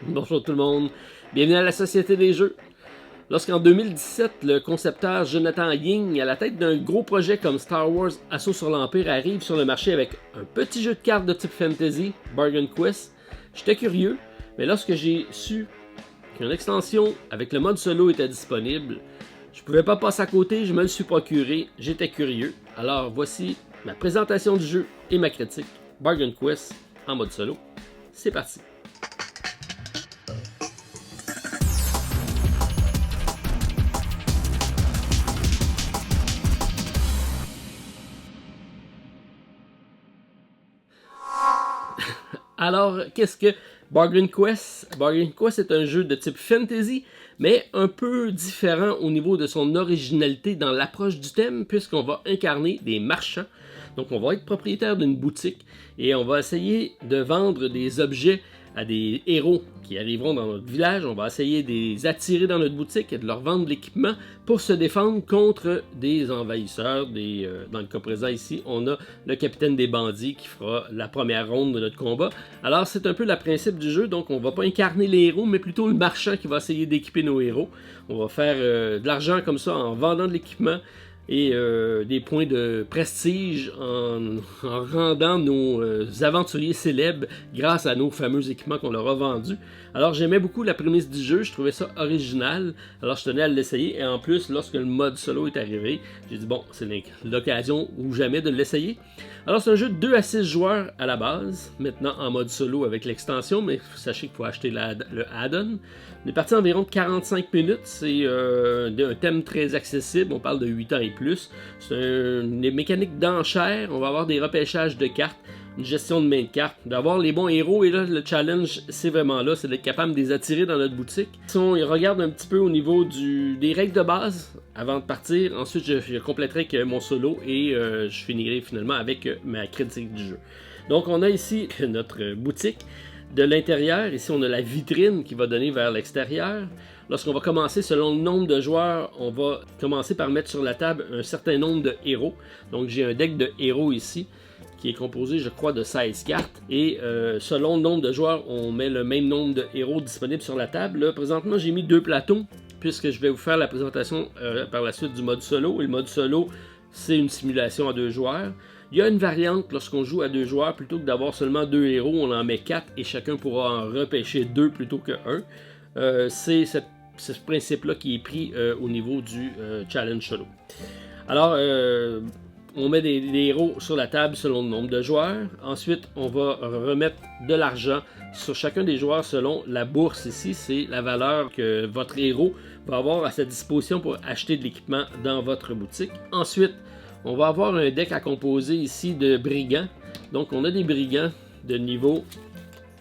Bonjour tout le monde, bienvenue à la Société des Jeux. Lorsqu'en 2017, le concepteur Jonathan Ying, à la tête d'un gros projet comme Star Wars Assaut sur l'Empire, arrive sur le marché avec un petit jeu de cartes de type fantasy, Bargain Quest, j'étais curieux, mais lorsque j'ai su qu'une extension avec le mode solo était disponible, je pouvais pas passer à côté, je me le suis procuré, j'étais curieux. Alors voici ma présentation du jeu et ma critique, Bargain Quest en mode solo. C'est parti! Alors, qu'est-ce que Bargain Quest? Bargain Quest est un jeu de type fantasy, mais un peu différent au niveau de son originalité dans l'approche du thème, puisqu'on va incarner des marchands. Donc, on va être propriétaire d'une boutique et on va essayer de vendre des objets à des héros qui arriveront dans notre village. On va essayer de les attirer dans notre boutique et de leur vendre de l'équipement pour se défendre contre des envahisseurs. Dans le cas présent ici, on a le capitaine des bandits qui fera la première ronde de notre combat. Alors c'est un peu le principe du jeu, donc on va pas incarner les héros, mais plutôt le marchand qui va essayer d'équiper nos héros. On va faire de l'argent comme ça en vendant de l'équipement et des points de prestige en rendant nos aventuriers célèbres grâce à nos fameux équipements qu'on leur a vendus. Alors j'aimais beaucoup la prémisse du jeu, je trouvais ça original, alors je tenais à l'essayer, et en plus lorsque le mode solo est arrivé, j'ai dit bon, c'est l'occasion ou jamais de l'essayer. Alors c'est un jeu de 2 à 6 joueurs à la base, maintenant en mode solo avec l'extension, mais sachez qu'il faut acheter le add-on. On est parti environ 45 minutes, c'est un thème très accessible, on parle de 8 ans et plus. C'est une mécanique d'enchères, on va avoir des repêchages de cartes, une gestion de main de cartes, d'avoir les bons héros, et là le challenge c'est vraiment là, c'est d'être capable de les attirer dans notre boutique. Si on regarde un petit peu au niveau des règles de base avant de partir, ensuite je compléterai avec mon solo et je finirai finalement avec ma critique du jeu. Donc on a ici notre boutique. De l'intérieur, ici on a la vitrine qui va donner vers l'extérieur. Lorsqu'on va commencer, selon le nombre de joueurs, on va commencer par mettre sur la table un certain nombre de héros. Donc j'ai un deck de héros ici, qui est composé, je crois, de 16 cartes. Et selon le nombre de joueurs, on met le même nombre de héros disponibles sur la table. Là, présentement, j'ai mis 2 plateaux, puisque je vais vous faire la présentation par la suite du mode solo. Et le mode solo, c'est une simulation à 2 joueurs. Il y a une variante lorsqu'on joue à 2 joueurs, plutôt que d'avoir seulement 2 héros, on en met 4 et chacun pourra en repêcher 2 plutôt que 1. C'est ce principe-là qui est pris au niveau du challenge solo. Alors, on met des héros sur la table selon le nombre de joueurs. Ensuite, on va remettre de l'argent sur chacun des joueurs selon la bourse ici. C'est la valeur que votre héros va avoir à sa disposition pour acheter de l'équipement dans votre boutique. Ensuite, on va avoir un deck à composer ici de brigands. Donc on a des brigands de niveau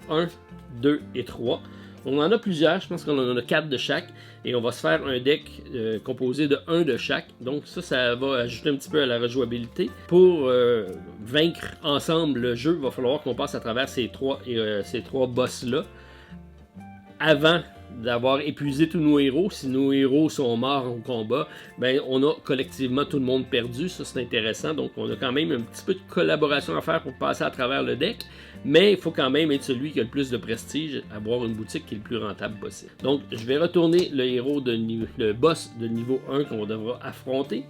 1, 2 et 3. On en a plusieurs, je pense qu'on en a 4 de chaque. Et on va se faire un deck composé de 1 de chaque. Donc ça va ajouter un petit peu à la rejouabilité. Pour vaincre ensemble le jeu, il va falloir qu'on passe à travers ces trois boss-là. Avant d'avoir épuisé tous nos héros, si nos héros sont morts au combat, ben on a collectivement tout le monde perdu, ça c'est intéressant, donc on a quand même un petit peu de collaboration à faire pour passer à travers le deck, mais il faut quand même être celui qui a le plus de prestige, avoir une boutique qui est le plus rentable possible. Donc je vais retourner le boss de niveau 1 qu'on devra affronter.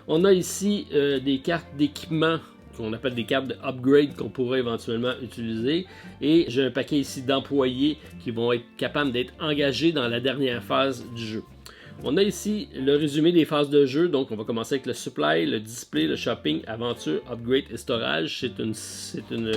On a ici des cartes d'équipement qu'on appelle des cartes de upgrade qu'on pourrait éventuellement utiliser. Et j'ai un paquet ici d'employés qui vont être capables d'être engagés dans la dernière phase du jeu. On a ici le résumé des phases de jeu. Donc on va commencer avec le supply, le display, le shopping, aventure, upgrade et storage. C'est une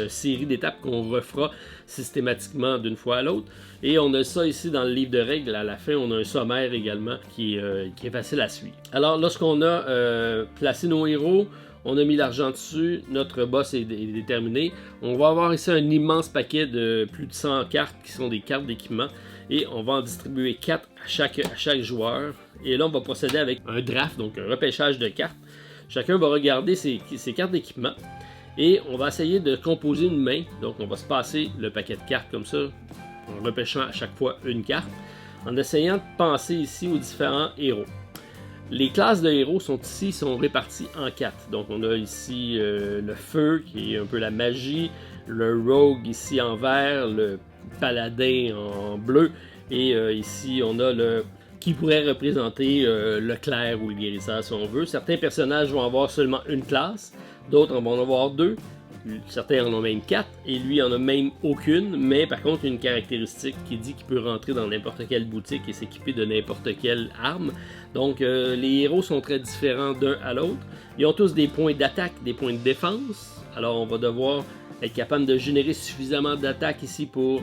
série d'étapes qu'on refera systématiquement d'une fois à l'autre. Et on a ça ici dans le livre de règles. À la fin, on a un sommaire également qui est facile à suivre. Alors lorsqu'on a placé nos héros, on a mis l'argent dessus, notre boss est déterminé. On va avoir ici un immense paquet de plus de 100 cartes qui sont des cartes d'équipement. Et on va en distribuer 4 à chaque joueur. Et là, on va procéder avec un draft, donc un repêchage de cartes. Chacun va regarder ses cartes d'équipement. Et on va essayer de composer une main. Donc on va se passer le paquet de cartes comme ça, en repêchant à chaque fois une carte. En essayant de penser ici aux différents héros. Les classes de héros sont réparties en 4. Donc on a ici le feu qui est un peu la magie, le rogue ici en vert, le paladin en bleu. Et ici, on a le qui pourrait représenter le clerc ou le guérisseur si on veut. Certains personnages vont avoir seulement une classe, d'autres en vont en avoir deux. Certains en ont même 4, et lui en a même aucune, mais par contre une caractéristique qui dit qu'il peut rentrer dans n'importe quelle boutique et s'équiper de n'importe quelle arme. Donc les héros sont très différents d'un à l'autre. Ils ont tous des points d'attaque, des points de défense. Alors on va devoir être capable de générer suffisamment d'attaque ici pour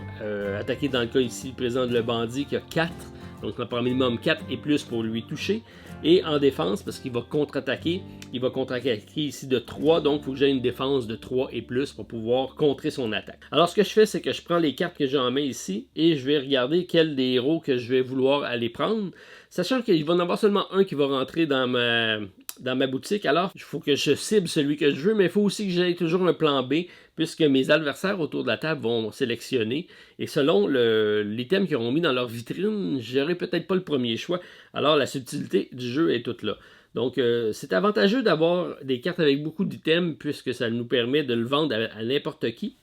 attaquer, dans le cas ici présent de le bandit qui a 4. Donc on a par minimum 4 et plus pour lui toucher. Et en défense, parce qu'il va contre-attaquer, il va contre-attaquer ici de 3, donc il faut que j'ai une défense de 3 et plus pour pouvoir contrer son attaque. Alors ce que je fais, c'est que je prends les cartes que j'ai en main ici, et je vais regarder quel des héros que je vais vouloir aller prendre, sachant qu'il va y en avoir seulement un qui va rentrer dans ma boutique. Alors il faut que je cible celui que je veux, mais il faut aussi que j'aie toujours un plan B, puisque mes adversaires autour de la table vont sélectionner, et selon l'item qu'ils auront mis dans leur vitrine, j'aurai peut-être pas le premier choix. Alors la subtilité du jeu est toute là. Donc c'est avantageux d'avoir des cartes avec beaucoup d'items, puisque ça nous permet de le vendre à n'importe qui.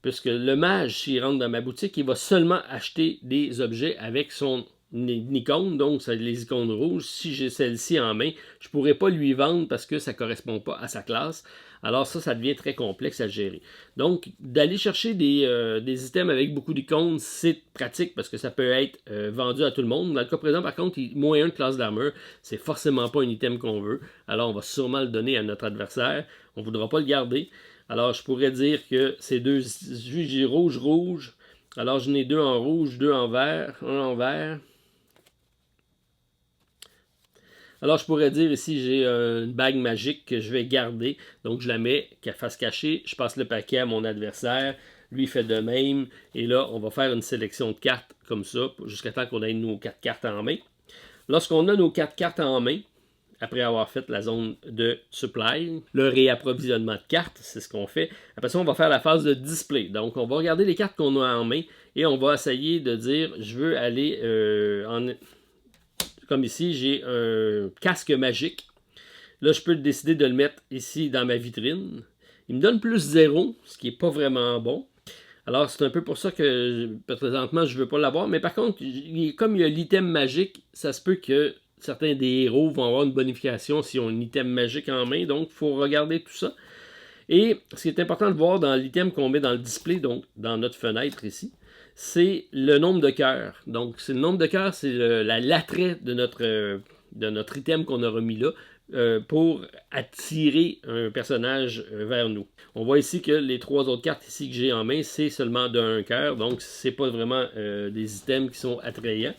Puisque le mage, s'il rentre dans ma boutique, il va seulement acheter des objets avec son icône, donc c'est les icônes rouges. Si j'ai celle-ci en main, je ne pourrais pas lui vendre parce que ça ne correspond pas à sa classe. Alors ça devient très complexe à gérer. Donc, d'aller chercher des items avec beaucoup d'icônes, c'est pratique parce que ça peut être vendu à tout le monde. Dans le cas présent, par contre, moins 1 de classe d'armure, c'est forcément pas un item qu'on veut. Alors, on va sûrement le donner à notre adversaire. On ne voudra pas le garder. Alors, je pourrais dire que ces deux, j'ai rouge. Alors, j'en ai 2 en rouge, 2 en vert, 1 en vert. Alors, je pourrais dire ici, j'ai une bague magique que je vais garder. Donc, je la mets face cachée. Je passe le paquet à mon adversaire. Lui fait de même. Et là, on va faire une sélection de cartes comme ça, jusqu'à temps qu'on ait nos 4 cartes en main. Lorsqu'on a nos 4 cartes en main, après avoir fait la zone de supply, le réapprovisionnement de cartes, c'est ce qu'on fait. Après ça, on va faire la phase de display. Donc, on va regarder les cartes qu'on a en main et on va essayer de dire, je veux aller comme ici, j'ai un casque magique. Là, je peux décider de le mettre ici dans ma vitrine. Il me donne plus 0, ce qui n'est pas vraiment bon. Alors, c'est un peu pour ça que présentement, je ne veux pas l'avoir. Mais par contre, comme il y a l'item magique, ça se peut que certains des héros vont avoir une bonification s'ils ont un item magique en main. Donc, il faut regarder tout ça. Et ce qui est important de voir dans l'item qu'on met dans le display, donc dans notre fenêtre ici, c'est le nombre de cœurs. Donc, c'est le nombre de cœurs, c'est l'attrait de notre item qu'on a remis là pour attirer un personnage vers nous. On voit ici que les 3 autres cartes ici que j'ai en main, c'est seulement d'un cœur, donc c'est pas vraiment des items qui sont attrayants.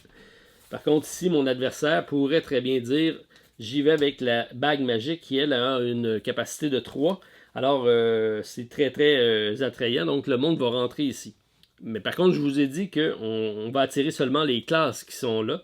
Par contre, ici, mon adversaire pourrait très bien dire, j'y vais avec la bague magique qui, elle, a une capacité de 3. Alors, c'est très, très attrayant, donc le monde va rentrer ici. Mais par contre, je vous ai dit qu'on va attirer seulement les classes qui sont là.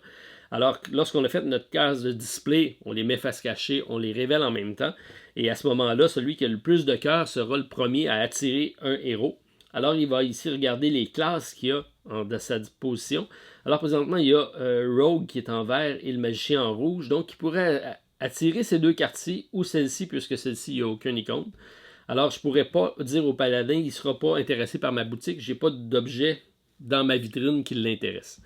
Alors, lorsqu'on a fait notre case de display, on les met face cachée, on les révèle en même temps. Et à ce moment-là, celui qui a le plus de cœurs sera le premier à attirer un héros. Alors, il va ici regarder les classes qu'il y a de sa position. Alors, présentement, il y a Rogue qui est en vert et le magicien en rouge. Donc, il pourrait attirer ces 2 cartes-ci ou celle-ci, puisque celle-ci, il n'y a aucun icône. Alors, je ne pourrais pas dire au paladin, il ne sera pas intéressé par ma boutique. Je n'ai pas d'objet dans ma vitrine qui l'intéresse.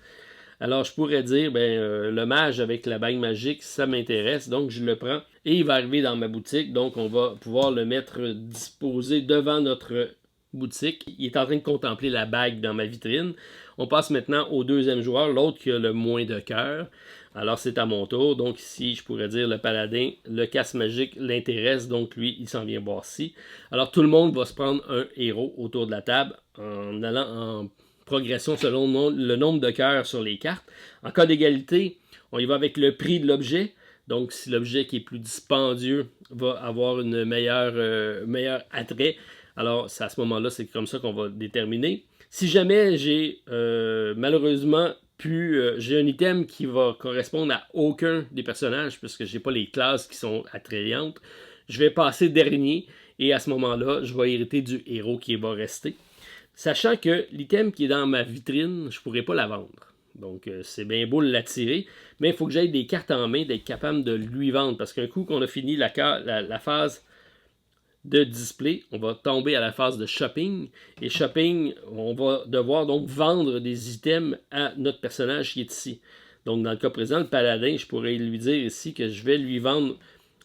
Alors, je pourrais dire, le mage avec la bague magique, ça m'intéresse, donc je le prends. Et il va arriver dans ma boutique, donc on va pouvoir le mettre disposé devant notre boutique. Il est en train de contempler la bague dans ma vitrine. On passe maintenant au deuxième joueur, l'autre qui a le moins de cœur. Alors, c'est à mon tour. Donc, ici, je pourrais dire le paladin, le casque magique l'intéresse. Donc, lui, il s'en vient voir ici. Alors, tout le monde va se prendre un héros autour de la table en allant en progression selon le nombre de cœurs sur les cartes. En cas d'égalité, on y va avec le prix de l'objet. Donc, si l'objet qui est plus dispendieux va avoir une meilleur attrait, alors c'est à ce moment-là, c'est comme ça qu'on va déterminer. Si jamais j'ai malheureusement j'ai un item qui va correspondre à aucun des personnages, puisque je n'ai pas les classes qui sont attrayantes, je vais passer dernier, et à ce moment-là, je vais hériter du héros qui va rester. Sachant que l'item qui est dans ma vitrine, je ne pourrai pas la vendre. Donc, c'est bien beau l'attirer, mais il faut que j'aille des cartes en main, d'être capable de lui vendre. Parce qu'un coup qu'on a fini la phase de display. On va tomber à la phase de shopping. Et shopping, on va devoir donc vendre des items à notre personnage qui est ici. Donc dans le cas présent, le paladin, je pourrais lui dire ici que je vais lui vendre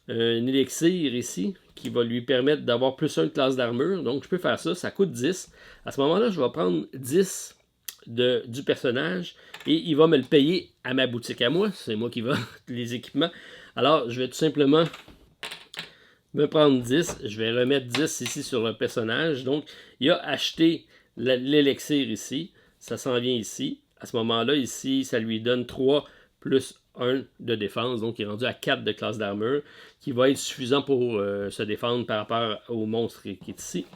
un élixir ici qui va lui permettre d'avoir plus 1 de classe d'armure. Donc je peux faire ça, ça coûte 10. À ce moment-là, je vais prendre 10 du personnage et il va me le payer à ma boutique à moi. C'est moi qui vends les équipements. Alors je vais tout simplement me prendre 10. Je vais remettre 10 ici sur le personnage. Donc il a acheté l'élixir ici. Ça s'en vient ici. À ce moment-là, ici, ça lui donne 3 plus 1 de défense. Donc, il est rendu à 4 de classe d'armure, qui va être suffisant pour se défendre par rapport au monstre qui est ici.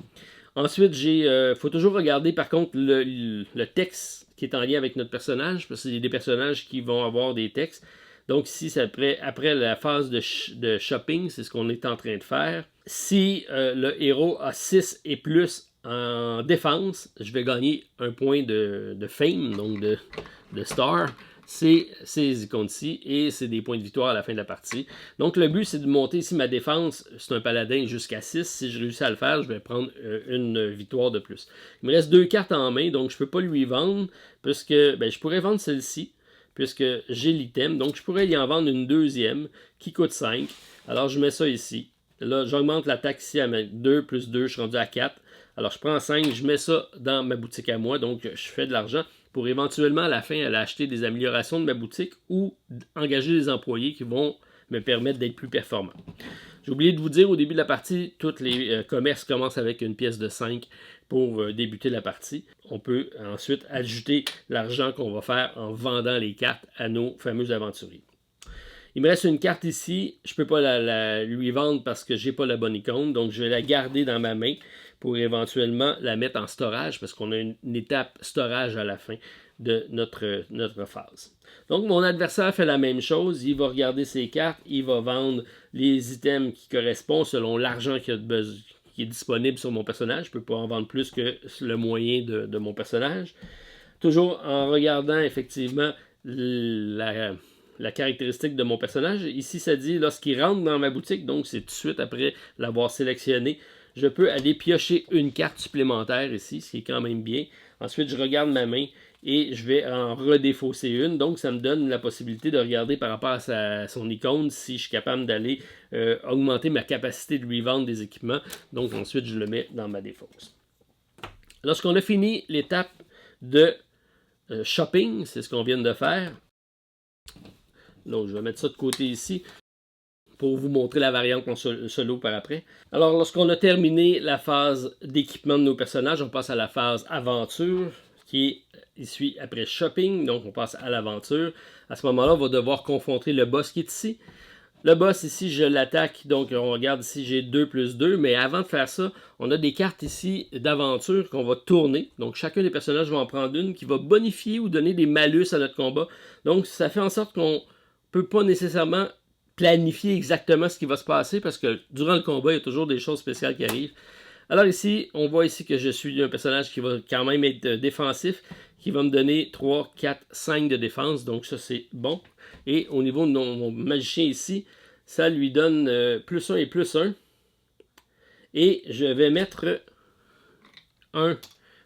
Ensuite, il faut toujours regarder, par contre, le texte qui est en lien avec notre personnage, parce qu'il y a des personnages qui vont avoir des textes. Donc, ici, c'est après la phase de shopping, c'est ce qu'on est en train de faire. Si le héros a 6 et plus en défense, je vais gagner un point de fame, donc de star. C'est ces icônes-ci et c'est des points de victoire à la fin de la partie. Donc le but, c'est de monter ici ma défense. C'est un paladin jusqu'à 6. Si je réussis à le faire, je vais prendre une victoire de plus. Il me reste 2 cartes en main, donc je ne peux pas lui vendre, puisque je pourrais vendre celle-ci, puisque j'ai l'item. Donc je pourrais y en vendre une deuxième qui coûte 5. Alors je mets ça ici. Là, j'augmente l'attaque ici à 2 plus 2, je suis rendu à 4. Alors, je prends 5, je mets ça dans ma boutique à moi, donc je fais de l'argent pour éventuellement, à la fin, aller acheter des améliorations de ma boutique ou engager des employés qui vont me permettre d'être plus performant. J'ai oublié de vous dire, au début de la partie, tous les commerces commencent avec une pièce de 5 pour débuter la partie. On peut ensuite ajouter l'argent qu'on va faire en vendant les cartes à nos fameux aventuriers. Il me reste une carte ici, je ne peux pas lui vendre parce que je n'ai pas la bonne icône, donc je vais la garder dans ma main pour éventuellement la mettre en storage parce qu'on a une étape storage à la fin de notre phase. Donc mon adversaire fait la même chose, il va regarder ses cartes, il va vendre les items qui correspondent selon l'argent qui est disponible sur mon personnage. Je ne peux pas en vendre plus que le moyen de mon personnage. Toujours en regardant effectivement la caractéristique de mon personnage. Ici, ça dit lorsqu'il rentre dans ma boutique, donc c'est tout de suite après l'avoir sélectionné, je peux aller piocher une carte supplémentaire ici, ce qui est quand même bien. Ensuite, je regarde ma main et je vais en redéfausser une. Donc, ça me donne la possibilité de regarder par rapport à son icône si je suis capable d'aller augmenter ma capacité de lui vendre des équipements. Donc, ensuite, je le mets dans ma défausse. Lorsqu'on a fini l'étape de shopping, c'est ce qu'on vient de faire. Donc, je vais mettre ça de côté ici pour vous montrer la variante en solo par après. Alors, lorsqu'on a terminé la phase d'équipement de nos personnages, on passe à la phase aventure, qui est ici après shopping, donc on passe à l'aventure. À ce moment-là, on va devoir confronter le boss qui est ici. Le boss ici, je l'attaque, donc on regarde ici, j'ai 2 plus 2, mais avant de faire ça, on a des cartes ici d'aventure qu'on va tourner. Donc chacun des personnages va en prendre une qui va bonifier ou donner des malus à notre combat. Donc ça fait en sorte qu'on ne peut pas nécessairement planifier exactement ce qui va se passer parce que durant le combat, il y a toujours des choses spéciales qui arrivent. Alors ici, on voit ici que je suis un personnage qui va quand même être défensif, qui va me donner 3, 4, 5 de défense, donc ça c'est bon. Et au niveau de mon magicien ici, ça lui donne plus 1 et plus 1. Et je vais mettre un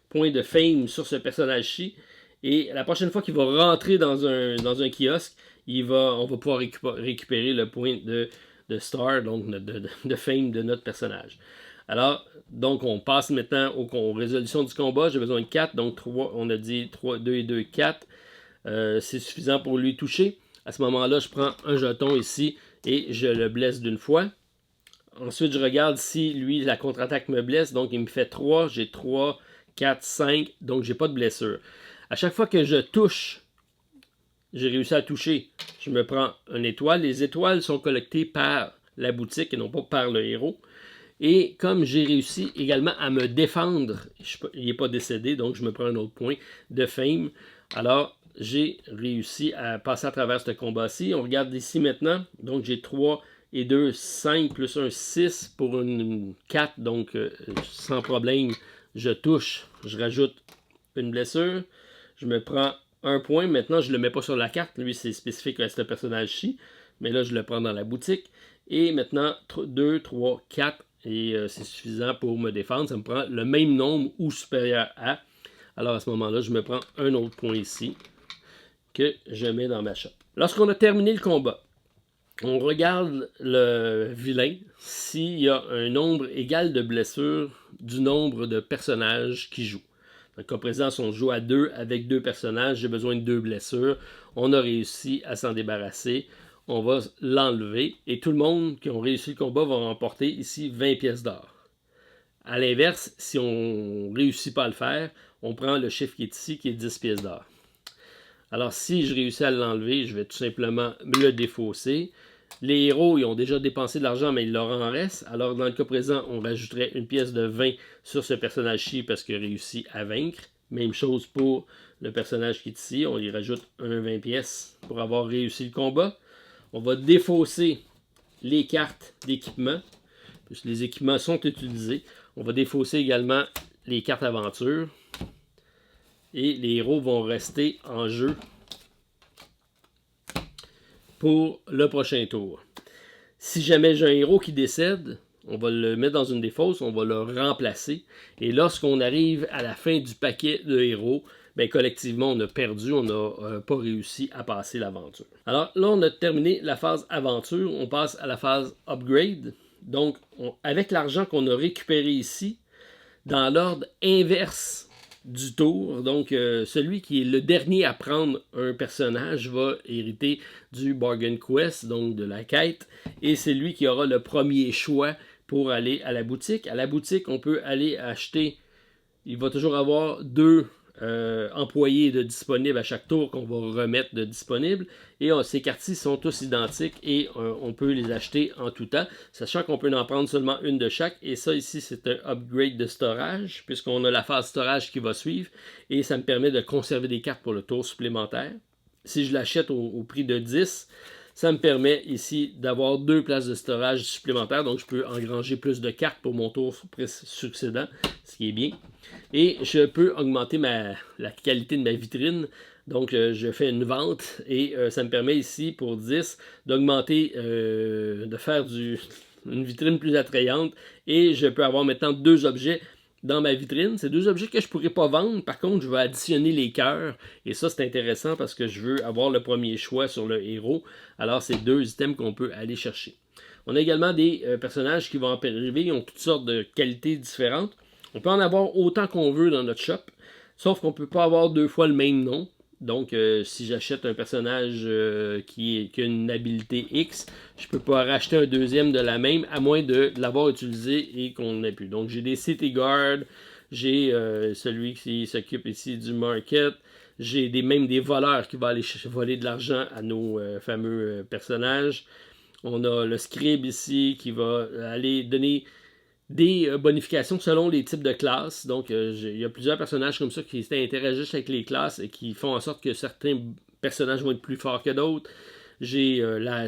point de fame sur ce personnage-ci. Et la prochaine fois qu'il va rentrer dans un kiosque, on va pouvoir récupérer le point de star, donc de fame de notre personnage. Alors, donc on passe maintenant aux résolutions du combat. J'ai besoin de 4, donc 3, on a dit 3, 2 et 2, 4. C'est suffisant pour lui toucher. À ce moment-là, je prends un jeton ici et je le blesse d'une fois. Ensuite, je regarde si lui, la contre-attaque me blesse. Donc, il me fait 3. J'ai 3, 4, 5. Donc, j'ai pas de blessure. À chaque fois que je touche, j'ai réussi à toucher, je me prends une étoile. Les étoiles sont collectées par la boutique et non pas par le héros. Et comme j'ai réussi également à me défendre, il n'est pas décédé, donc je me prends un autre point de fame. Alors, j'ai réussi à passer à travers ce combat-ci. On regarde ici maintenant. Donc, j'ai 3 et 2, 5 plus 1, 6 pour une 4. Donc, sans problème, je touche. Je rajoute une blessure. Je me prends un point. Maintenant, je ne le mets pas sur la carte. Lui, c'est spécifique à ce personnage-ci. Mais là, je le prends dans la boutique. Et maintenant, 2, 3, 4. et c'est suffisant pour me défendre. Ça me prend le même nombre ou supérieur à. Alors à ce moment-là, je me prends un autre point ici que je mets dans ma shop. Lorsqu'on a terminé le combat, on regarde le vilain s'il y a un nombre égal de blessures du nombre de personnages qui jouent. Dans le cas présent, si on joue à 2 avec 2 personnages, j'ai besoin de 2 blessures. On a réussi à s'en débarrasser. On va l'enlever et tout le monde qui a réussi le combat va remporter ici 20 pièces d'or. A l'inverse, si on ne réussit pas à le faire, on prend le chiffre qui est ici, qui est 10 pièces d'or. Alors, si je réussis à l'enlever, je vais tout simplement le défausser. Les héros, ils ont déjà dépensé de l'argent, mais il leur en reste. Alors, dans le cas présent, on rajouterait une pièce de 20 sur ce personnage-ci parce qu'il a réussi à vaincre. Même chose pour le personnage qui est ici. On lui rajoute un 20 pièces pour avoir réussi le combat. On va défausser les cartes d'équipement, puisque les équipements sont utilisés. On va défausser également les cartes aventure. Et les héros vont rester en jeu pour le prochain tour. Si jamais j'ai un héros qui décède, on va le mettre dans une défausse, on va le remplacer. Et lorsqu'on arrive à la fin du paquet de héros, bien, collectivement, on a perdu, on n'a pas réussi à passer l'aventure. Alors là, on a terminé la phase aventure, on passe à la phase upgrade. Donc, avec l'argent qu'on a récupéré ici, dans l'ordre inverse du tour, donc celui qui est le dernier à prendre un personnage va hériter du Bargain Quest, donc de la quête, et c'est lui qui aura le premier choix pour aller à la boutique. À la boutique, on peut aller acheter, il va toujours avoir 2 employés de disponibles à chaque tour qu'on va remettre de disponibles. Et ces cartes-ci sont tous identiques et on peut les acheter en tout temps, sachant qu'on peut en prendre seulement une de chaque. Et ça ici, c'est un upgrade de storage, puisqu'on a la phase storage qui va suivre. Et ça me permet de conserver des cartes pour le tour supplémentaire. Si je l'achète au prix de 10, ça me permet ici d'avoir 2 places de storage supplémentaires. Donc je peux engranger plus de cartes pour mon tour succédant, ce qui est bien. Et je peux augmenter la qualité de ma vitrine. Donc, je fais une vente et ça me permet ici, pour 10, d'augmenter, de faire une vitrine plus attrayante. Et je peux avoir maintenant 2 objets dans ma vitrine. C'est 2 objets que je ne pourrais pas vendre. Par contre, je vais additionner les cœurs. Et ça, c'est intéressant parce que je veux avoir le premier choix sur le héros. Alors, c'est 2 items qu'on peut aller chercher. On a également des personnages qui vont arriver. Ils ont toutes sortes de qualités différentes. On peut en avoir autant qu'on veut dans notre shop, sauf qu'on ne peut pas avoir 2 fois le même nom. Donc, si j'achète un personnage qui a une habilité X, je ne peux pas racheter un deuxième de la même, à moins de l'avoir utilisé et qu'on n'ait plus. Donc, j'ai des City Guard, j'ai celui qui s'occupe ici du market, j'ai même des voleurs qui vont aller voler de l'argent à nos fameux personnages. On a le scribe ici qui va aller donner des bonifications selon les types de classes. Donc, il y a plusieurs personnages comme ça qui interagissent avec les classes et qui font en sorte que certains personnages vont être plus forts que d'autres. J'ai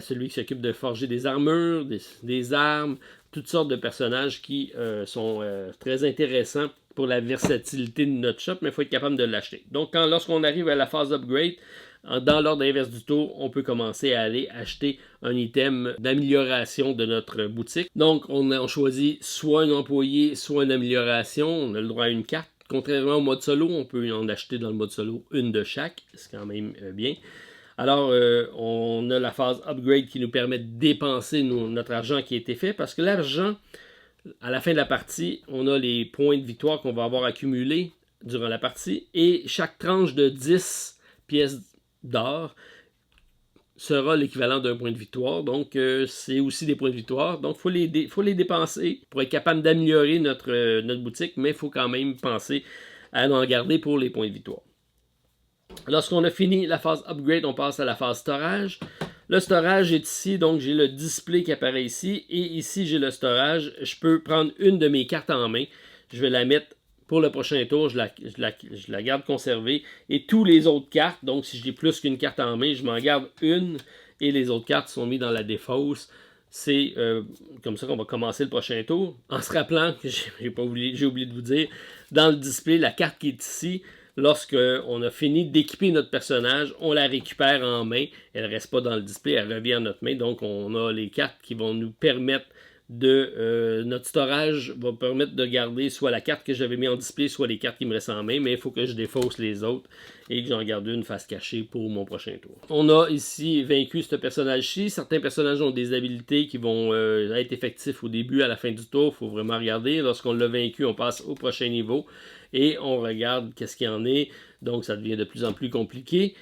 celui qui s'occupe de forger des armures, des armes, toutes sortes de personnages qui sont très intéressants pour la versatilité de notre shop, mais il faut être capable de l'acheter. Donc, lorsqu'on arrive à la phase upgrade, dans l'ordre inverse du tour, on peut commencer à aller acheter un item d'amélioration de notre boutique. Donc, on choisit soit un employé, soit une amélioration. On a le droit à une carte. Contrairement au mode solo, on peut en acheter dans le mode solo une de chaque. C'est quand même bien. Alors, on a la phase upgrade qui nous permet de dépenser notre argent qui a été fait. Parce que l'argent, à la fin de la partie, on a les points de victoire qu'on va avoir accumulés durant la partie. Et chaque tranche de 10 pièces d'or sera l'équivalent d'un point de victoire. Donc, c'est aussi des points de victoire. Donc, il faut les dépenser pour être capable d'améliorer notre boutique, mais il faut quand même penser à en garder pour les points de victoire. Lorsqu'on a fini la phase upgrade, on passe à la phase storage. Le storage est ici, donc j'ai le display qui apparaît ici, et ici j'ai le storage. Je peux prendre une de mes cartes en main. Je vais la mettre pour le prochain tour, je la garde conservée. Et tous les autres cartes, donc si j'ai plus qu'une carte en main, je m'en garde une et les autres cartes sont mises dans la défausse. C'est comme ça qu'on va commencer le prochain tour. En se rappelant que j'ai oublié de vous dire, dans le display, la carte qui est ici, lorsqu'on a fini d'équiper notre personnage, on la récupère en main. Elle ne reste pas dans le display, elle revient à notre main. Donc on a les cartes qui vont nous permettre de notre storage va permettre de garder soit la carte que j'avais mis en display, soit les cartes qui me restent en main, mais il faut que je défausse les autres et que j'en garde une face cachée pour mon prochain tour. On a ici vaincu ce personnage-ci. Certains personnages ont des habilités qui vont être effectifs au début, à la fin du tour. Il faut vraiment regarder. Lorsqu'on l'a vaincu, on passe au prochain niveau et on regarde qu'est-ce qu'il y en est. Donc ça devient de plus en plus compliqué.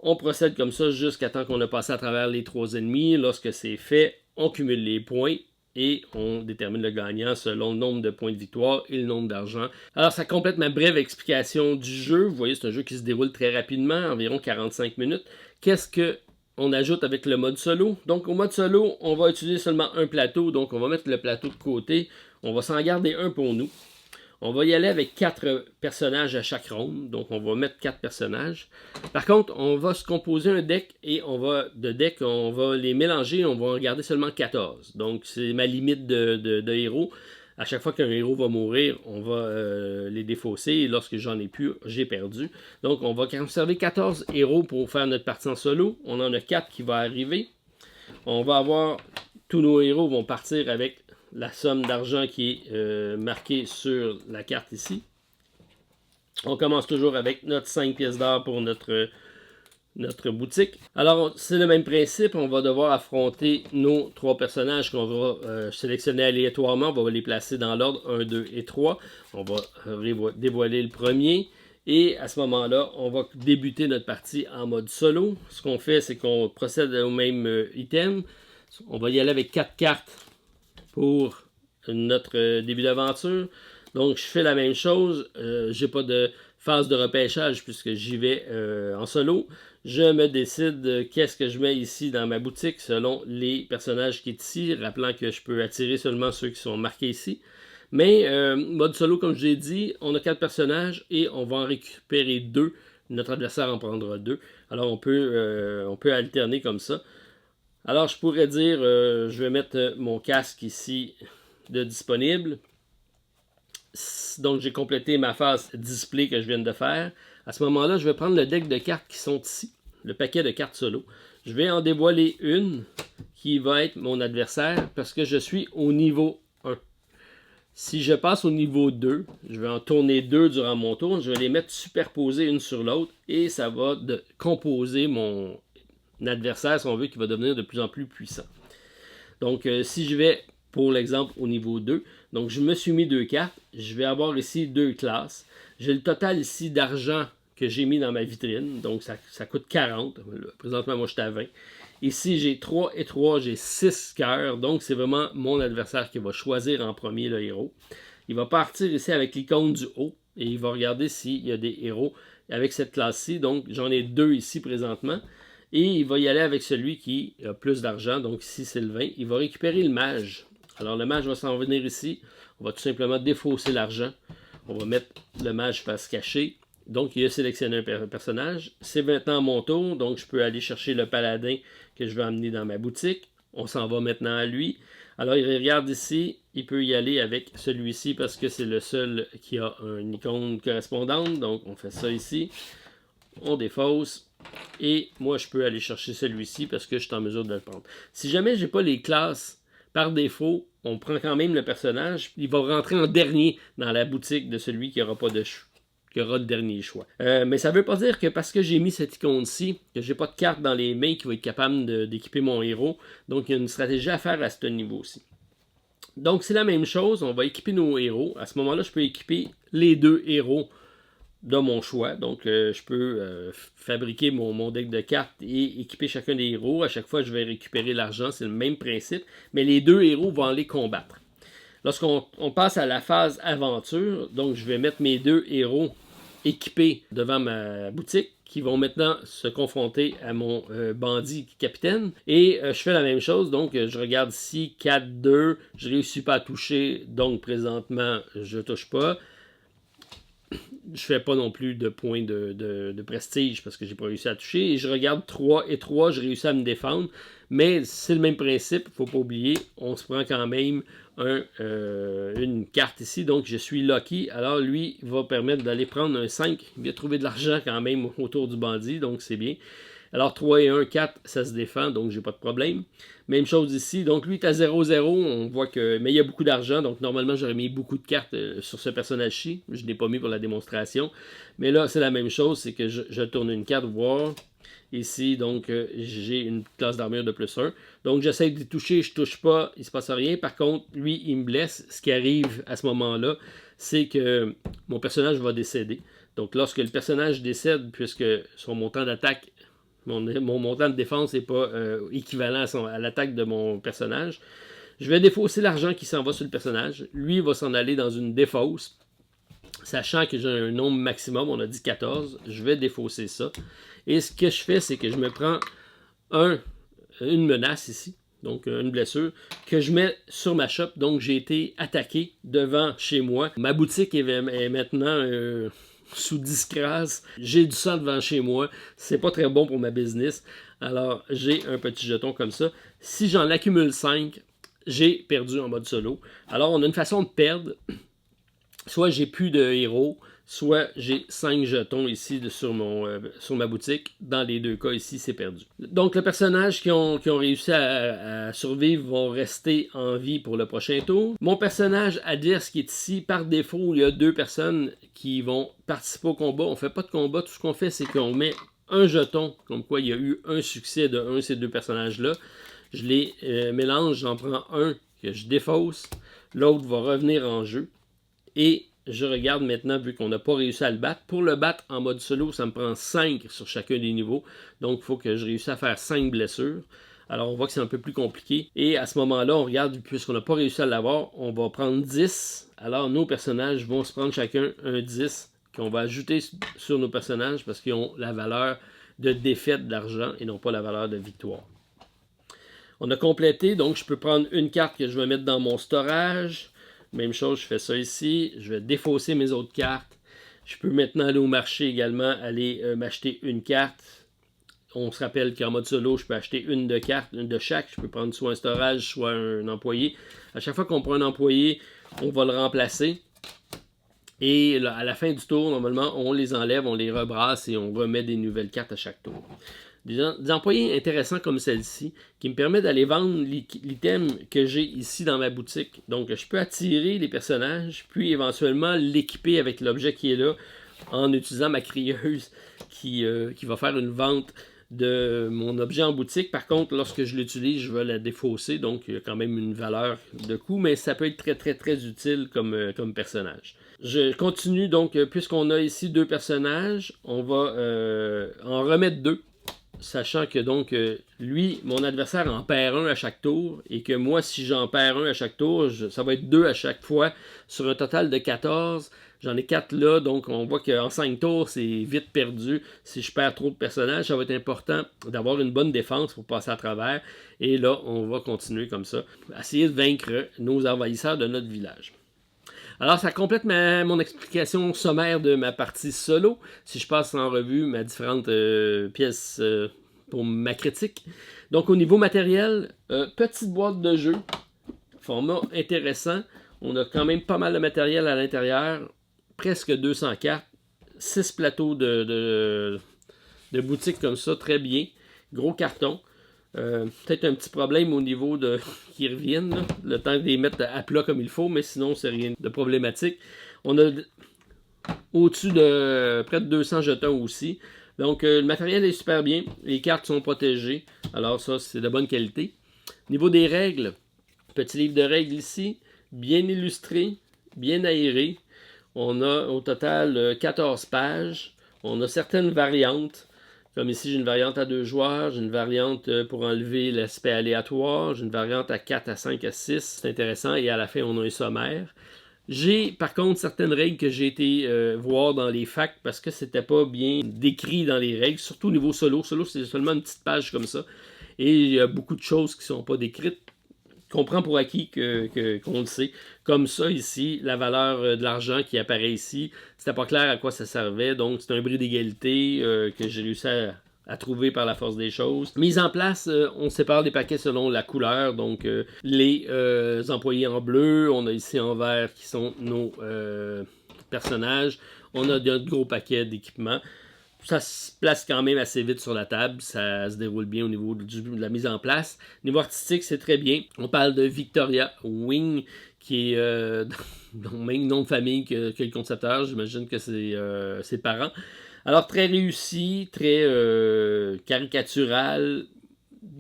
On procède comme ça jusqu'à temps qu'on a passé à travers les 3 ennemis. Lorsque c'est fait, on cumule les points et on détermine le gagnant selon le nombre de points de victoire et le nombre d'argent. Alors, ça complète ma brève explication du jeu. Vous voyez, c'est un jeu qui se déroule très rapidement, environ 45 minutes. Qu'est-ce qu'on ajoute avec le mode solo? Donc, au mode solo, on va utiliser seulement un plateau. Donc, on va mettre le plateau de côté. On va s'en garder un pour nous. On va y aller avec 4 personnages à chaque ronde. Donc, on va mettre 4 personnages. Par contre, on va se composer un deck et on va les mélanger. On va en garder seulement 14. Donc, c'est ma limite de héros. À chaque fois qu'un héros va mourir, on va les défausser. Et lorsque j'en ai plus, j'ai perdu. Donc, on va conserver 14 héros pour faire notre partie en solo. On en a 4 qui vont arriver. On va avoir... Tous nos héros vont partir avec la somme d'argent qui est marquée sur la carte ici. On commence toujours avec notre 5 pièces d'or pour notre boutique. Alors, c'est le même principe. On va devoir affronter nos 3 personnages qu'on va sélectionner aléatoirement. On va les placer dans l'ordre 1, 2 et 3. On va dévoiler le premier. Et à ce moment-là, on va débuter notre partie en mode solo. Ce qu'on fait, c'est qu'on procède au même item. On va y aller avec 4 cartes pour notre début d'aventure. Donc, je fais la même chose. J'ai pas de phase de repêchage puisque j'y vais en solo. Je me décide qu'est-ce que je mets ici dans ma boutique selon les personnages qui sont ici, rappelant que je peux attirer seulement ceux qui sont marqués ici. Mais, mode solo, comme je l'ai dit, on a 4 personnages et on va en récupérer 2. Notre adversaire en prendra 2. Alors, on peut alterner comme ça. Alors, je pourrais dire, je vais mettre mon casque ici de disponible. Donc, j'ai complété ma phase display que je viens de faire. À ce moment-là, je vais prendre le deck de cartes qui sont ici, le paquet de cartes solo. Je vais en dévoiler une qui va être mon adversaire parce que je suis au niveau 1. Si je passe au niveau 2, je vais en tourner 2 durant mon tour. Je vais les mettre superposées une sur l'autre et ça va composer mon adversaire, si on veut, qui va devenir de plus en plus puissant. Donc, si je vais, pour l'exemple, au niveau 2, donc je me suis mis 2 cartes, je vais avoir ici 2 classes. J'ai le total ici d'argent que j'ai mis dans ma vitrine, donc ça coûte 40. Présentement, moi, je suis à 20. Ici, j'ai 3 et 3, j'ai 6 cœurs, donc c'est vraiment mon adversaire qui va choisir en premier le héros. Il va partir ici avec l'icône du haut, et il va regarder s'il y a des héros avec cette classe-ci, donc j'en ai 2 ici présentement. Et il va y aller avec celui qui a plus d'argent, donc ici c'est le 20. Il va récupérer le mage. Alors le mage va s'en venir ici. On va tout simplement défausser l'argent. On va mettre le mage face cachée. Donc il a sélectionné un personnage. C'est maintenant mon tour, donc je peux aller chercher le paladin que je vais emmener dans ma boutique. On s'en va maintenant à lui. Alors il regarde ici, il peut y aller avec celui-ci parce que c'est le seul qui a une icône correspondante. Donc on fait ça ici. On défausse. Et moi, je peux aller chercher celui-ci parce que je suis en mesure de le prendre. Si jamais je n'ai pas les classes par défaut, on prend quand même le personnage. Il va rentrer en dernier dans la boutique de celui qui aura le dernier choix. Mais ça ne veut pas dire que parce que j'ai mis cette icône-ci, que j'ai pas de carte dans les mains qui va être capable d'équiper mon héros. Donc, il y a une stratégie à faire à ce niveau-ci. Donc, c'est la même chose. On va équiper nos héros. À ce moment-là, je peux équiper les 2 héros de mon choix. Donc, je peux fabriquer mon deck de cartes et équiper chacun des héros. À chaque fois, je vais récupérer l'argent. C'est le même principe. Mais les 2 héros vont aller combattre. Lorsqu'on passe à la phase aventure, donc je vais mettre mes 2 héros équipés devant ma boutique qui vont maintenant se confronter à mon bandit capitaine. Et je fais la même chose. Donc, je regarde ici 4-2. Je ne réussis pas à toucher. Donc, présentement, je ne touche pas. Je fais pas non plus de points de prestige parce que j'ai pas réussi à toucher. Et je regarde 3 et 3, je réussis à me défendre. Mais c'est le même principe, faut pas oublier. On se prend quand même une carte ici. Donc je suis lucky. Alors lui va permettre d'aller prendre un 5. Il va trouver de l'argent quand même autour du bandit. Donc c'est bien. Alors 3 et 1, 4, ça se défend, donc j'ai pas de problème. Même chose ici, donc lui est à 0-0, on voit que... Mais il y a beaucoup d'argent, donc normalement j'aurais mis beaucoup de cartes sur ce personnage-ci. Je ne l'ai pas mis pour la démonstration. Mais là, c'est la même chose, c'est que je tourne une carte, voir... Ici, donc, j'ai une classe d'armure de +1. Donc, j'essaie de toucher, je touche pas, il se passe rien. Par contre, lui, il me blesse. Ce qui arrive à ce moment-là, c'est que mon personnage va décéder. Donc, lorsque le personnage décède, puisque son montant d'attaque, mon montant de défense n'est pas équivalent à l'attaque de mon personnage, je vais défausser l'argent qui s'en va sur le personnage. Lui, il va s'en aller dans une défausse. Sachant que j'ai un nombre maximum, on a dit 14, je vais défausser ça. Et ce que je fais, c'est que je me prends une menace ici, donc une blessure, que je mets sur ma shop. Donc j'ai été attaqué devant chez moi. Ma boutique est maintenant sous disgrâce. J'ai du sang devant chez moi. C'est pas très bon pour ma business. Alors j'ai un petit jeton comme ça. Si j'en accumule 5, j'ai perdu en mode solo. Alors on a une façon de perdre. Soit j'ai plus de héros, soit j'ai 5 jetons ici sur ma boutique. Dans les deux cas ici, c'est perdu. Donc, les personnages qui ont réussi à survivre vont rester en vie pour le prochain tour. Mon personnage adverse qui est ici, par défaut, il y a 2 personnes qui vont participer au combat. On ne fait pas de combat. Tout ce qu'on fait, c'est qu'on met un jeton, comme quoi il y a eu un succès de un de ces 2 personnages-là. Je les mélange, j'en prends un que je défausse. L'autre va revenir en jeu. Et je regarde maintenant, vu qu'on n'a pas réussi à le battre. Pour le battre en mode solo, ça me prend 5 sur chacun des niveaux. Donc, il faut que je réussisse à faire 5 blessures. Alors, on voit que c'est un peu plus compliqué. Et à ce moment-là, on regarde, puisqu'on n'a pas réussi à l'avoir, on va prendre 10. Alors, nos personnages vont se prendre chacun un 10 qu'on va ajouter sur nos personnages parce qu'ils ont la valeur de défaite d'argent et non pas la valeur de victoire. On a complété, donc je peux prendre une carte que je vais mettre dans mon storage. Même chose, je fais ça ici. Je vais défausser mes autres cartes. Je peux maintenant aller au marché également, aller m'acheter une carte. On se rappelle qu'en mode solo, je peux acheter une de chaque. Je peux prendre soit un storage, soit un employé. À chaque fois qu'on prend un employé, on va le remplacer. Et là, à la fin du tour, normalement, on les enlève, on les rebrasse et on remet des nouvelles cartes à chaque tour. Des employés intéressants comme celle-ci, qui me permet d'aller vendre l'item que j'ai ici dans ma boutique. Donc, je peux attirer les personnages, puis éventuellement l'équiper avec l'objet qui est là, en utilisant ma crieuse qui va faire une vente de mon objet en boutique. Par contre, lorsque je l'utilise, je vais la défausser, donc il y a quand même une valeur de coût, mais ça peut être très très très utile comme personnage. Je continue donc, puisqu'on a ici 2 personnages, on va en remettre 2. Sachant que donc, lui, mon adversaire en perd un à chaque tour, et que moi, si j'en perds un à chaque tour, ça va être 2 à chaque fois, sur un total de 14. J'en ai 4 là, donc on voit qu'en 5 tours, c'est vite perdu. Si je perds trop de personnages, ça va être important d'avoir une bonne défense pour passer à travers. Et là, on va continuer comme ça, essayer de vaincre nos envahisseurs de notre village. Alors, ça complète mon explication sommaire de ma partie solo. Si je passe en revue mes différentes pièces pour ma critique. Donc, au niveau matériel, petite boîte de jeu, format intéressant. On a quand même pas mal de matériel à l'intérieur, presque 200 cartes, 6 plateaux de boutique comme ça, très bien. Gros carton. Peut-être un petit problème au niveau de qui reviennent, là, le temps de les mettre à plat comme il faut, mais sinon c'est rien de problématique. On a au-dessus de près de 200 jetons aussi. Donc le matériel est super bien, les cartes sont protégées, alors ça c'est de bonne qualité. Niveau des règles, petit livre de règles ici, bien illustré, bien aéré. On a au total 14 pages, on a certaines variantes. Comme ici, j'ai une variante à 2 joueurs, j'ai une variante pour enlever l'aspect aléatoire, j'ai une variante à 4, à 5, à 6, c'est intéressant, et à la fin, on a un sommaire. J'ai par contre certaines règles que j'ai été voir dans les facs parce que c'était pas bien décrit dans les règles, surtout au niveau solo. Solo, c'est seulement une petite page comme ça, et il y a beaucoup de choses qui sont pas décrites. Qu'on prend pour acquis qu'on le sait. Comme ça, ici, la valeur de l'argent qui apparaît ici, c'était pas clair à quoi ça servait. Donc, c'est un bris d'égalité que j'ai réussi à trouver par la force des choses. Mise en place, on sépare des paquets selon la couleur. Donc, les employés en bleu, on a ici en vert qui sont nos personnages. On a de gros paquets d'équipements. Ça se place quand même assez vite sur la table, ça se déroule bien au niveau de la mise en place. Niveau artistique, c'est très bien. On parle de Victoria Wing, qui est le même nom de famille que le concepteur. J'imagine que c'est ses parents. Alors, très réussi, très caricatural.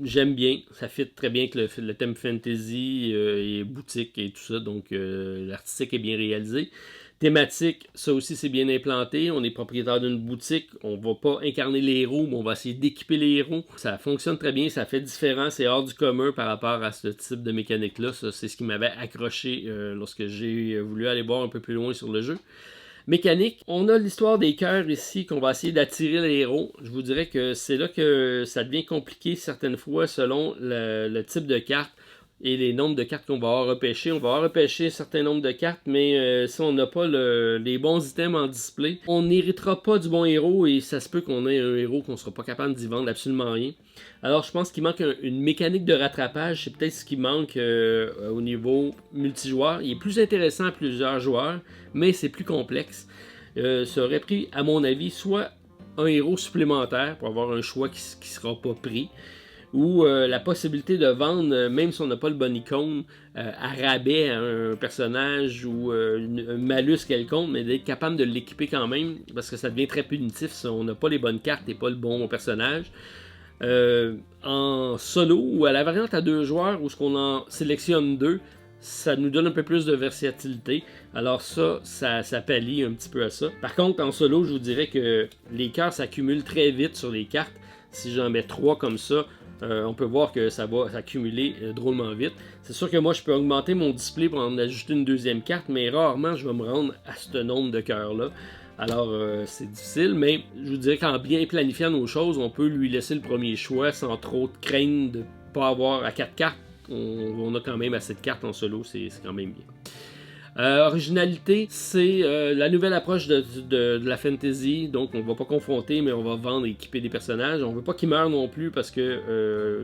J'aime bien, ça fit très bien avec le thème fantasy et boutique et tout ça, donc l'artistique est bien réalisé. Thématique, ça aussi c'est bien implanté, on est propriétaire d'une boutique, on va pas incarner les héros, mais on va essayer d'équiper les héros. Ça fonctionne très bien, ça fait différent, c'est hors du commun par rapport à ce type de mécanique-là. Ça, c'est ce qui m'avait accroché lorsque j'ai voulu aller voir un peu plus loin sur le jeu. Mécanique, on a l'histoire des cœurs ici qu'on va essayer d'attirer les héros. Je vous dirais que c'est là que ça devient compliqué certaines fois selon le type de carte et les nombres de cartes qu'on va avoir repêché. On va avoir repêché un certain nombre de cartes, mais si on n'a pas les bons items en display, on n'héritera pas du bon héros et ça se peut qu'on ait un héros qu'on ne sera pas capable d'y vendre absolument rien. Alors je pense qu'il manque une mécanique de rattrapage, c'est peut-être ce qui manque au niveau multijoueur. Il est plus intéressant à plusieurs joueurs, mais c'est plus complexe. Ça aurait pris, à mon avis, soit un héros supplémentaire pour avoir un choix qui ne sera pas pris, ou la possibilité de vendre, même si on n'a pas le bon icône, à rabais à un personnage ou un malus quelconque, mais d'être capable de l'équiper quand même, parce que ça devient très punitif si on n'a pas les bonnes cartes et pas le bon personnage. En solo ou à la variante à 2 joueurs, où ce qu'on en sélectionne 2, ça nous donne un peu plus de versatilité. Alors ça pallie un petit peu à ça. Par contre, en solo, je vous dirais que les cœurs s'accumulent très vite sur les cartes. Si j'en mets 3 comme ça, on peut voir que ça va s'accumuler drôlement vite. C'est sûr que moi, je peux augmenter mon display pour en ajouter une deuxième carte, mais rarement je vais me rendre à ce nombre de cœurs-là. Alors, c'est difficile, mais je vous dirais qu'en bien planifiant nos choses, on peut lui laisser le premier choix sans trop de crainte de ne pas avoir à 4 cartes. On a quand même assez de cartes en solo, c'est quand même bien. Originalité, c'est la nouvelle approche de la fantasy, donc on va pas confronter, mais on va vendre et équiper des personnages. On veut pas qu'ils meurent non plus parce que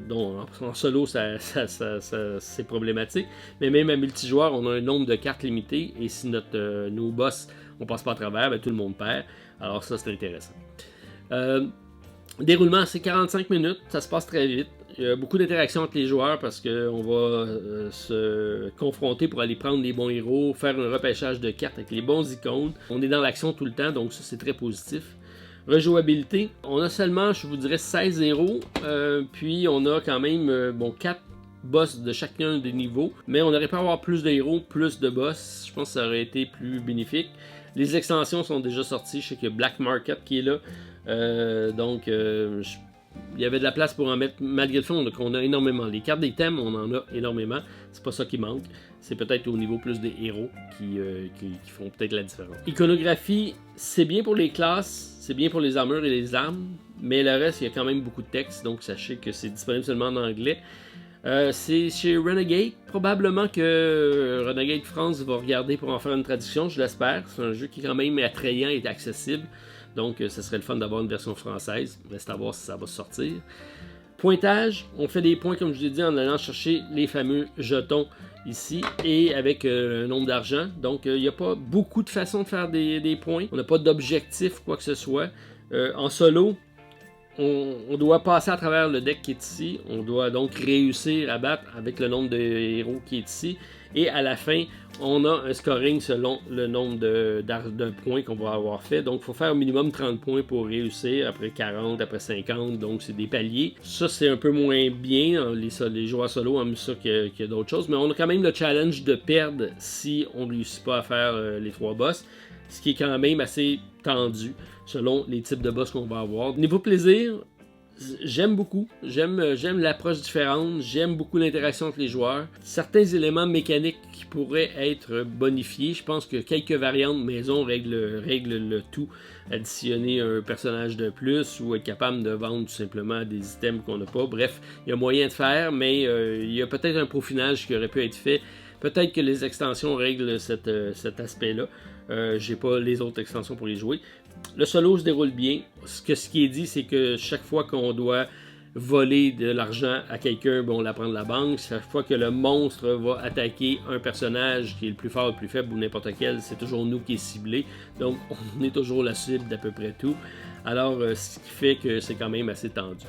en solo c'est problématique, mais même à multijoueur, on a un nombre de cartes limité et si nos boss on passe pas à travers, ben, tout le monde perd. Alors ça c'est intéressant. Déroulement, c'est 45 minutes, ça se passe très vite. Il y a beaucoup d'interactions entre les joueurs parce qu'on va se confronter pour aller prendre les bons héros, faire un repêchage de cartes avec les bons icônes. On est dans l'action tout le temps, donc ça c'est très positif. Rejouabilité, on a seulement, je vous dirais, 16 héros, puis on a quand même 4 boss de chacun des niveaux, mais on aurait pu avoir plus de héros, plus de boss, je pense que ça aurait été plus bénéfique. Les extensions sont déjà sorties, je sais qu'il y a Black Market qui est là, il y avait de la place pour en mettre, malgré le fait qu'on a énormément. Les cartes des thèmes, on en a énormément. C'est pas ça qui manque. C'est peut-être au niveau plus des héros qui font peut-être la différence. Iconographie, c'est bien pour les classes, c'est bien pour les armures et les armes, mais le reste, il y a quand même beaucoup de texte, donc sachez que c'est disponible seulement en anglais. C'est chez Renegade. Probablement que Renegade France va regarder pour en faire une traduction, je l'espère. C'est un jeu qui est quand même attrayant et accessible. Donc, ce serait le fun d'avoir une version française. Reste à voir si ça va sortir. Pointage, on fait des points, comme je l'ai dit, en allant chercher les fameux jetons ici et avec un nombre d'argent. Donc, il n'y a pas beaucoup de façons de faire des points. On n'a pas d'objectif, quoi que ce soit. En solo, on doit passer à travers le deck qui est ici. On doit donc réussir à battre avec le nombre de héros qui est ici. Et à la fin, on a un scoring selon le nombre de points qu'on va avoir fait. Donc, il faut faire au minimum 30 points pour réussir. Après 40, après 50. Donc, c'est des paliers. Ça, c'est un peu moins bien. Les joueurs solo aiment ça qu'il y a d'autres choses. Mais on a quand même le challenge de perdre si on ne réussit pas à faire les 3 boss. Ce qui est quand même assez tendu selon les types de boss qu'on va avoir. Niveau plaisir, j'aime beaucoup. J'aime l'approche différente. J'aime beaucoup l'interaction entre les joueurs. Certains éléments mécaniques qui pourraient être bonifiés. Je pense que quelques variantes maison règlent le tout. Additionner un personnage de plus ou être capable de vendre tout simplement des items qu'on n'a pas. Bref, il y a moyen de faire, mais il y a peut-être un peaufinage qui aurait pu être fait. Peut-être que les extensions règlent cet aspect-là. J'ai pas les autres extensions pour les jouer. Le solo se déroule bien. Ce qui est dit, c'est que chaque fois qu'on doit voler de l'argent à quelqu'un, bon, on la prend de la banque. Chaque fois que le monstre va attaquer un personnage qui est le plus fort, le plus faible ou n'importe quel, c'est toujours nous qui est ciblé. Donc, on est toujours la cible d'à peu près tout. Alors, ce qui fait que c'est quand même assez tendu.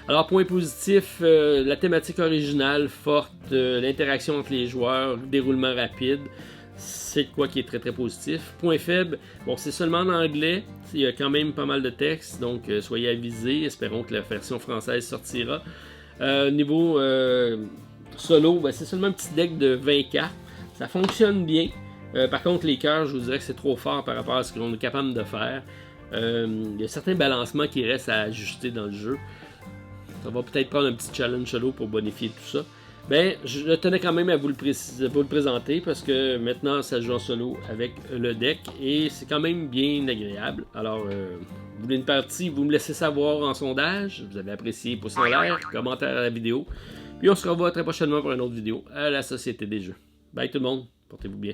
Alors, point positif, la thématique originale, forte, l'interaction entre les joueurs, le déroulement rapide, c'est quoi qui est très très positif. Point faible, bon, c'est seulement en anglais, il y a quand même pas mal de textes, donc soyez avisés, espérons que la version française sortira. Niveau solo, ben, c'est seulement un petit deck de 20 cartes, ça fonctionne bien. Par contre, les cœurs, je vous dirais que c'est trop fort par rapport à ce qu'on est capable de faire. Il y a certains balancements qui restent à ajuster dans le jeu. Ça va peut-être prendre un petit challenge solo pour bonifier tout ça. Ben, je tenais quand même à vous le présenter parce que maintenant ça joue en solo avec le deck et c'est quand même bien agréable. Alors, vous voulez une partie, vous me laissez savoir en sondage. Vous avez apprécié, pouce en l'air, commentaire à la vidéo. Puis on se revoit très prochainement pour une autre vidéo à la Société des Jeux. Bye tout le monde, portez-vous bien.